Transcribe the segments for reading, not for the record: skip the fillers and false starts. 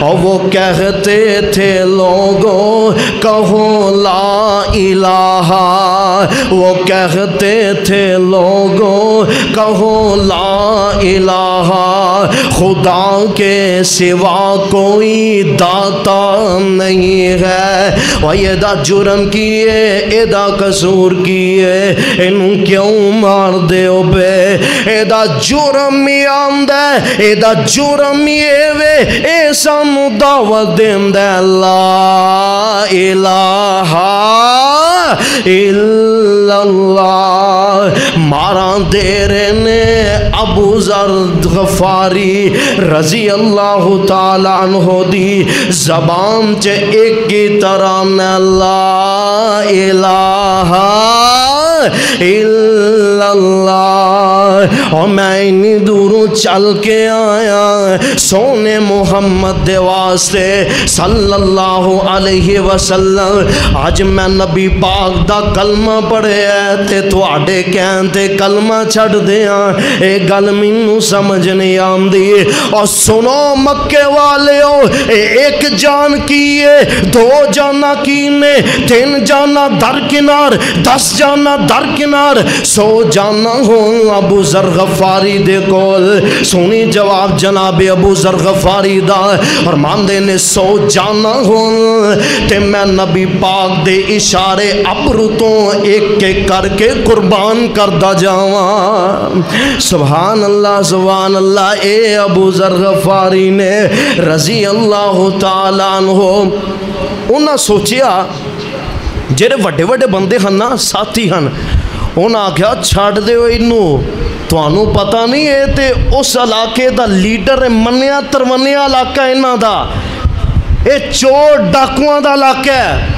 اور وہ کہتے تھے لوگوں کہو لا الہ، وہ کہتے تھے لوگوں کہو لا الہ، خدا کے سوا کوئی داتا نہیں ہے۔ وہ یہ دا جرم کیے، اے دا قصور کیے، انہوں کیوں مار دے ہو بے؟ اے دا جرم ہی آمدہ، اے دا جرم ہی وے، اے سانو دعوت دیندہ لا الہ الا اللہ۔ مارا دیرے نے ابو ذر غفاری رضی اللہ تعالیٰ عنہ دی زبان چے ایک کی طرح لا الہ الا اللہ۔ اور میں انی دوروں چل کے آیا سونے محمد دے واسطے صلی اللہ علیہ وسلم۔ آج میں نبی پاک دا کلمہ پڑھے ہے تے تواڈے کہن تے کلمہ چھڑ دیاں، اے گل مینوں سمجھ نہیں آندی۔ اور سنو مکے والیو، اے ایک جان کیے، دو جانا کینے، تین جانا درکنار، 10 جانا درکنار، 100 جانا ہوں ابو ذر غفاری دے کول۔ سونی جواب جناب ابو ذر غفاری دا، اور ماندے نے 100 جانا ہوں تے میں نبی پاک دے اشارے ابرو تو ایک ایک کر کے قربان کردہ جاواں۔ سبحان اللہ سبحان اللہ۔ اے ابو ذر غفاری نے رضی اللہ تعالیٰ عنہ انہاں سوچیا جڑے وڈے وڈے بندے ہن نا ساتھی ہن، انہاں آکھیا چھڑ دیو اینوں، تانوں پتہ نہیں اے تے اس علاقے دا لیڈر ہے، منیا ترونیا علاقہ انہاں دا، اے چور ڈاکواں دا علاقہ ہے،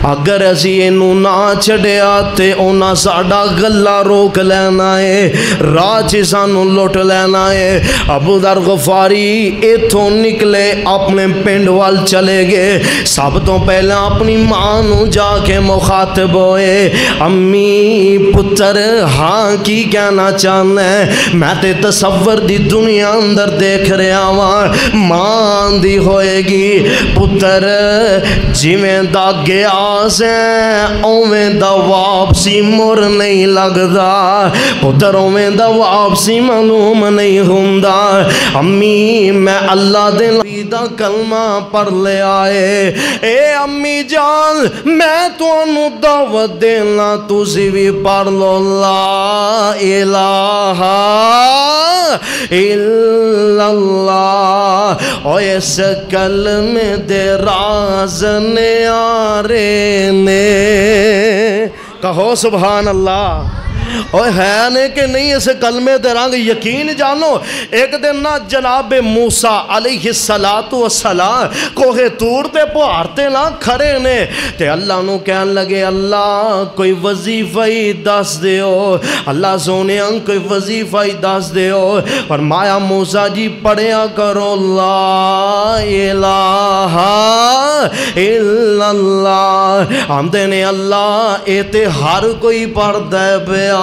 اگر اسی اینوں نہ چھڑیا تے انہاں ساڈا گلا روک لینا ہے، راہ چ سانوں لٹ لینا ہے۔ ابو ذر غفاری ایتھوں نکلے اپنے پنڈ وال چلے گئے۔ سب تو پہلے اپنی ماں نو جا کے مخاطب ہوئے، امی پتر ہاں کی کہنا چاہنا ہے؟ میں تے تصور دی دنیا اندر دیکھ رہا ہاں۔ ماں دی ہوئے گی پتر جویں دا گیا اویں دا واپسی مر نہیں لگدا، پتر اویں دا واپسی معلوم نہیں ہوندا۔ امی میں اللہ دے نبی دا کلمہ پڑھ لے آئے، اے امی جان میں تانوں دعوت دینا، تسی بھی پڑھ لو لا الہ الا اللہ۔ او اس کلمے دے راز نیارے نے، کہو سبحان اللہ۔ اور ہے نے کہ نہیں اس کلمے دے رنگ یقین جانو۔ ایک دن نہ جناب موسیٰ علیہ السلام کوہ طور تے پہاڑتے نہ کھڑے نے تے اللہ نو کہن لگے اللہ کوئی وظیفہ ہی دس دیو، اللہ سونے کوئی وظیفہ ہی دس دیو۔ فرمایا موسیٰ جی پڑھیا کرو لا الہ الا اللہ۔ ہم نے اللہ اے تے ہر کوئی پڑھ دے بیا،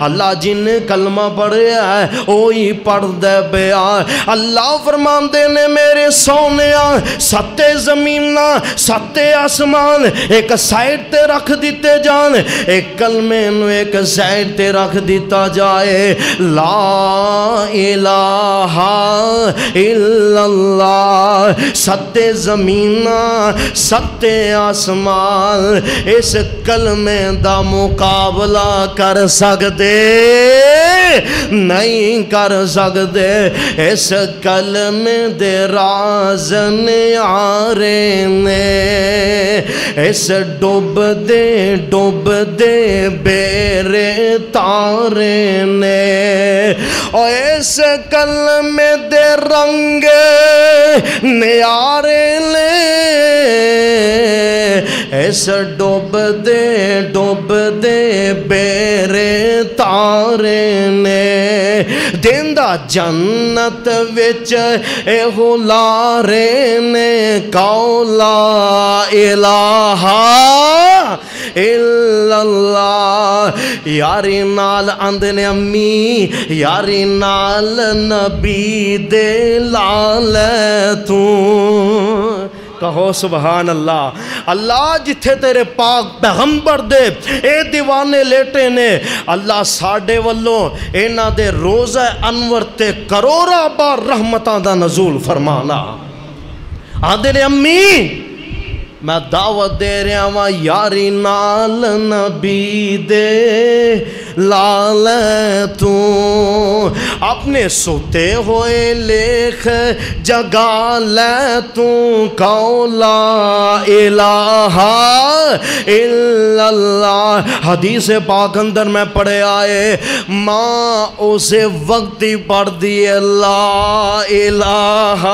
اللہ جن کلمہ پڑھیا ہے وہی پڑھ دے بیا۔ اللہ فرماندے نے میرے سونیا 7 زمین 7 آسمان ایک سائٹ تے رکھ دیتے جان، ایک کلمے نو ایک سائٹ تے رکھ دیتا جائے، لا الہ الا اللہ۔ 7 زمین 7 آسمان اس کلمے دا مقابلہ کر سکتے نہیں کر سکتے۔ اس کلمے دے راز نیارے نے، اس ڈوب دے بیرے تارے نے، اور اس کلمے دے رنگ نیارے نے، اس ڈوب دے بیرے تارے نے، دیندہ جنت وچ ایہو لارے نے، کہو لا الہ الا اللہ۔ یاری نال آندے نے امی یاری نال نبی دے لال تو کہو سبحان اللہ۔ اللہ جتھے تیرے پاک پیغمبر دے اے دیوانے لیٹے نے اللہ ساڑھے والوں اینا دے روزہ انور تے کروڑا بار رحمتاں دا نزول فرمانا۔ آدھے نے امی میں دعوت دے رہا ہوں یاری نال نبی دے لال تو اپنے سوتے ہوئے لکھ جگا لے تو کہو لا الہ الا اللہ۔ حدیث پاک اندر میں پڑھے آئے ماں اسے وقت ہی پڑھ دیے لا الہ